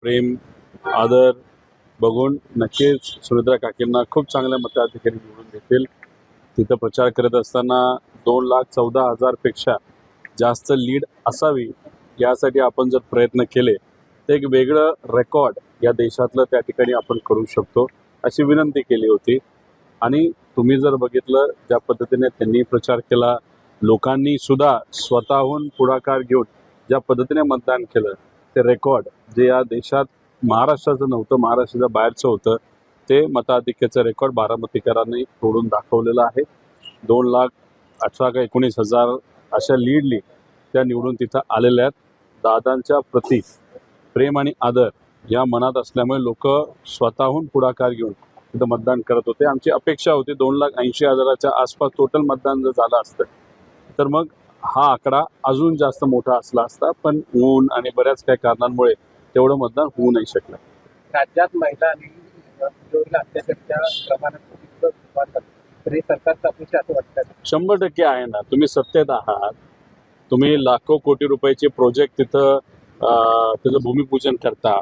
प्रेम, आदर बघून नक्कीच सुनित्रा काकींना खूप चांगल्या मताधिकारी निवडून देतील. तिथं प्रचार करत असताना 2,14,000 पेक्षा जास्त लीड असावी यासाठी आपण जर प्रयत्न केले तर एक वेगळं रेकॉर्ड या देशातलं त्या ठिकाणी आपण करू शकतो अशी विनंती केली होती. आणि तुम्ही जर बघितलं ज्या पद्धतीने त्यांनी प्रचार केला, लोकांनी सुद्धा स्वतःहून पुढाकार घेऊन ज्या पद्धतीने मतदान केलं, ते रेकॉर्ड जे या देशात महाराष्ट्राचं नव्हतं, महाराष्ट्राच्या बाहेरचं होतं, ते मताधिक्याचं रेकॉर्ड बारामतीकरांनी तोडून दाखवलेलं आहे. 2,18,000 का 19,000 अशा लीडली त्या निवडून तिथं आलेल्या आहेत. दादांच्या प्रती प्रेम आणि आदर या मनात असल्यामुळे लोक स्वतःहून पुढाकार घेऊन तिथं मतदान करत होते. आमची अपेक्षा होती 2,80,000च्या आसपास टोटल मतदान जर झालं असतं तर मग हा आकडा अजून जास्त मोठा असला असता, पण ऊन आणि बऱ्याच काही कारणांमुळे तेवढं मतदान होऊ नाही शकलं. राज्यात महिला आणि मुलीवरील अत्याचाराच्या प्रमाणात तरी सरकारचं अपेक्षा असं वाटतं 100% आहे ना. तुम्ही सत्तेत आहात, तुम्ही लाखो कोटी रुपयाचे प्रोजेक्ट तिथं त्याचं भूमिपूजन करता,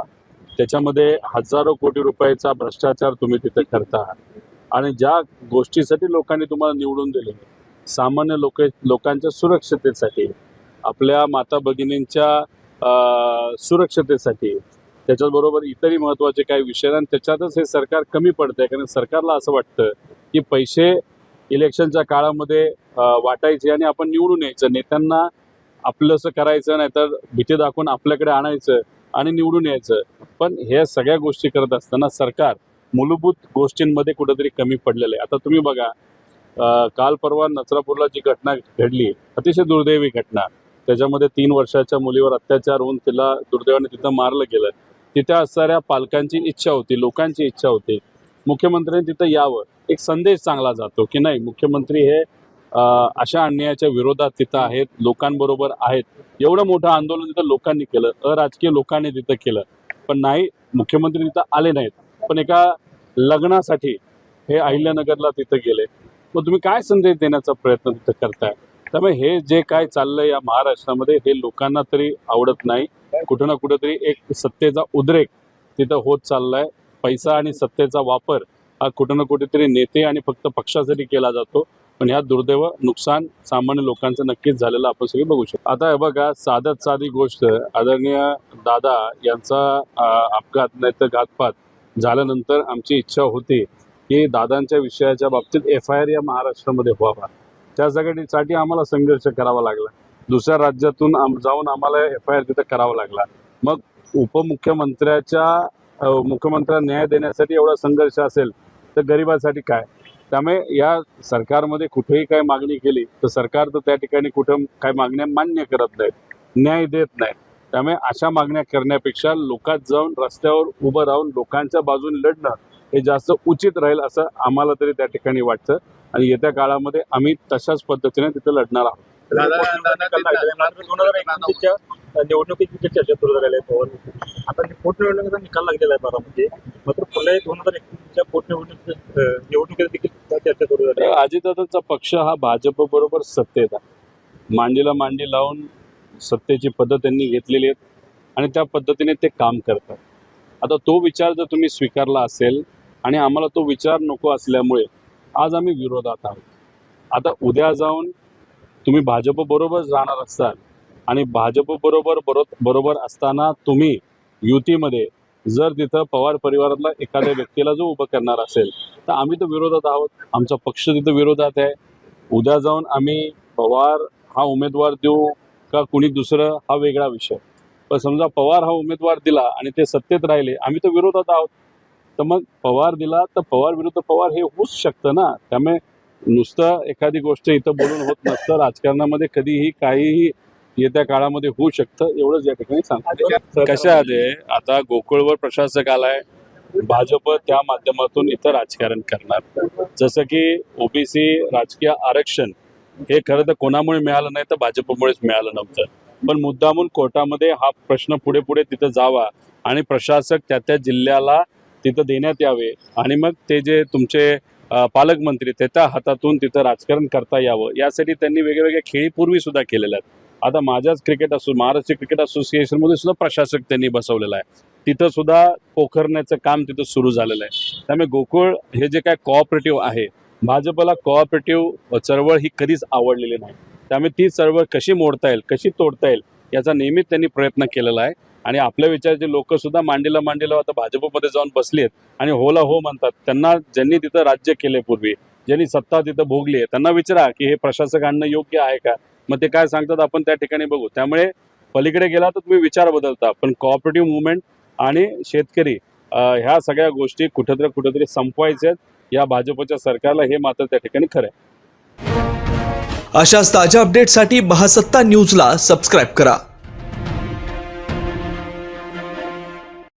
त्याच्यामध्ये हजारो कोटी रुपयाचा भ्रष्टाचार तुम्ही तिथं करता आणि ज्या गोष्टीसाठी लोकांनी तुम्हाला निवडून दिले, सामान्य लोकांच्या सुरक्षतेसाठी, आपल्या माता भगिनींच्या सुरक्षतेसाठी, त्याच्याबरोबर इतरही महत्त्वाचे काही विषय, आणि त्याच्यातच हे सरकार कमी पडतं आहे. कारण सरकारला असं वाटतं की पैसे इलेक्शनच्या काळामध्ये वाटायचे आणि आपण निवडून यायचं, नेत्यांना आपलंसं करायचं, नाही तर भीती दाखवून आपल्याकडे आणायचं आणि निवडून यायचं. पण हे सगळ्या गोष्टी करत असताना सरकार मूलभूत गोष्टींमध्ये कुठेतरी कमी पडलेलं आहे. आता तुम्ही बघा, काल परवा नचरापूरला जी घटना घडली, अतिशय दुर्दैवी घटना, त्याच्यामध्ये 3 वर्षाच्या मुलीवर अत्याचार होऊन तिला दुर्दैवाने तिथं मारलं गेलं. तिथे असणाऱ्या पालकांची इच्छा होती, लोकांची इच्छा होती मुख्यमंत्र्यांनी तिथं यावं. एक संदेश चांगला जातो की नाही, मुख्यमंत्री हे अशा अन्यायाच्या विरोधात तिथं आहेत, लोकांबरोबर आहेत. एवढं मोठं आंदोलन तिथं लोकांनी केलं, अराजकीय लोकांनी तिथं केलं, पण नाही, मुख्यमंत्री तिथं आले नाहीत. पण एका लग्नासाठी हे अहिल्यानगरला तिथं गेले. मग तुम्ही काय संदेश देण्याचा प्रयत्न तिथं करताय? त्यामुळे हे जे काय चाललंय या महाराष्ट्रामध्ये हे लोकांना तरी आवडत नाही. कुठं ना कुठंतरी एक सत्तेचा उद्रेक तिथं होत चाललाय. पैसा आणि सत्तेचा वापर हा कुठं ना कुठेतरी नेते आणि फक्त पक्षासाठी केला जातो, पण ह्या दुर्दैव नुकसान सामान्य लोकांचं नक्कीच झालेलं आपण सगळे बघू शकतो. आता हे बघा, साध्यात साधी गोष्ट, आदरणीय दादा यांचा अपघात नाही तर घातपात झाल्यानंतर आमची इच्छा होती की दादांच्या विषयाच्या बाबतीत FIR या महाराष्ट्रामध्ये व्हावा. त्यासाठी आम्हाला संघर्ष करावा लागला. दुसऱ्या राज्यातून जाऊन आम्हाला FIR तिथं करावा लागला. मग मुख्यमंत्र्यांना न्याय देण्यासाठी एवढा संघर्ष असेल तर गरिबासाठी काय? त्यामुळे या सरकारमध्ये कुठेही काय मागणी केली तर सरकार तर त्या ठिकाणी कुठं काय मागण्या मान्य करत नाहीत, न्याय देत नाही. त्यामुळे अशा मागण्या करण्यापेक्षा लोकात जाऊन रस्त्यावर उभं राहून लोकांच्या बाजूने लढणं हे जास्त उचित राहील असं आम्हाला तरी त्या ठिकाणी वाटतं. आणि येत्या काळामध्ये आम्ही तशाच पद्धतीने तिथं लढणार आहोत. 2029च्या निवडणुकीची चर्चा सुरू झालेली आहे. आता पोटनिवडणुकीचा निकाल लागलेला आहे बारामध्ये, मात्र पुन्हा 2021च्या निवडणुकीत देखील चर्चा सुरू झाली आहे. अजितदादांचा पक्ष हा भाजप बरोबर सत्तेत आहे. मांडीला मांडी लावून सत्तेची पद्धत त्यांनी घेतलेली आहे आणि त्या पद्धतीने ते काम करतात. आता तो विचार जर तुम्ही स्वीकारला असेल आणि आम्हाला तो विचार नको असल्यामुळे आज आम्ही विरोधात आहोत. आता उद्या जाऊन तुम्ही भाजप बरोबर राहणार असाल आणि भाजप बरोबर असताना तुम्ही युतीमध्ये जर तिथं पवार परिवारातला एखाद्या व्यक्तीला जो उभं करणार असेल तर आम्ही तर विरोधात आहोत. आमचा पक्ष तिथं विरोधात आहे. उद्या जाऊन आम्ही पवार हा उमेदवार देऊ का कुणी दुसरं हा वेगळा विषय, पण समजा पवार हा उमेदवार दिला आणि ते सत्तेत राहिले, आम्ही तर विरोधात आहोत. तर मग पवार दिला तर पवार विरुद्ध पवार हे होऊच शकतं ना. त्यामुळे नुसतं एखादी गोष्ट इथं बोलून होत नसतं. राजकारणामध्ये कधीही काहीही येत्या काळामध्ये होऊ शकतं, एवढंच या ठिकाणी सांगतो. कशामध्ये आता गोकुळवर प्रशासक आलाय, भाजप त्या माध्यमातून इथं राजकारण करणार. जसं की OBC राजकीय आरक्षण हे खरं तर कोणामुळे मिळालं नाही तर भाजपमुळेच मिळालं नव्हतं, पण मुद्दामून कोर्टामध्ये हा प्रश्न पुढे तिथं जावा आणि प्रशासक त्या जिल्ह्याला तिथं देण्यात यावे आणि मग ते जे तुमचे पालकमंत्री त्याच्या हातातून तिथं राजकारण करता यावं यासाठी त्यांनी वेगवेगळ्या खेळी पूर्वी सुद्धा केलेल्या आहेत. आता माझ्याच महाराष्ट्र क्रिकेट असोसिएशनमध्ये सुद्धा प्रशासक त्यांनी बसवलेला आहे. तिथं सुद्धा पोखरण्याचं काम तिथं सुरू झालेलं आहे. त्यामुळे गोकुळ हे जे काय कोऑपरेटिव्ह आहे, भाजपला कोऑपरेटिव्ह चळवळ ही कधीच आवडलेली नाही. त्यामुळे ती चळवळ कशी मोडता येईल, कशी तोडता येईल याचा नेहमीच त्यांनी प्रयत्न केलेला आहे. आणि आपल्या विचाराचे लोक सुद्धा मांडीला आता भाजपमध्ये जाऊन बसली आहेत आणि होला हो म्हणतात. त्यांना ज्यांनी तिथं राज्य केले पूर्वी, ज्यांनी सत्ता तिथं भोगली आहे, त्यांना विचारा की हे प्रशासक आणणं योग्य आहे का. मग ते काय सांगतात आपण त्या ठिकाणी बघू. त्यामुळे पलीकडे गेला तर तुम्ही विचार बदलता, पण कोऑपरेटिव्ह मुवमेंट आणि शेतकरी ह्या सगळ्या गोष्टी कुठेतरी संपवायच्या आहेत या भाजपच्या सरकारला, हे मात्र त्या ठिकाणी खरं आहे. अशाच ताज्या अपडेटसाठी महासत्ता न्यूजला सबस्क्राईब करा.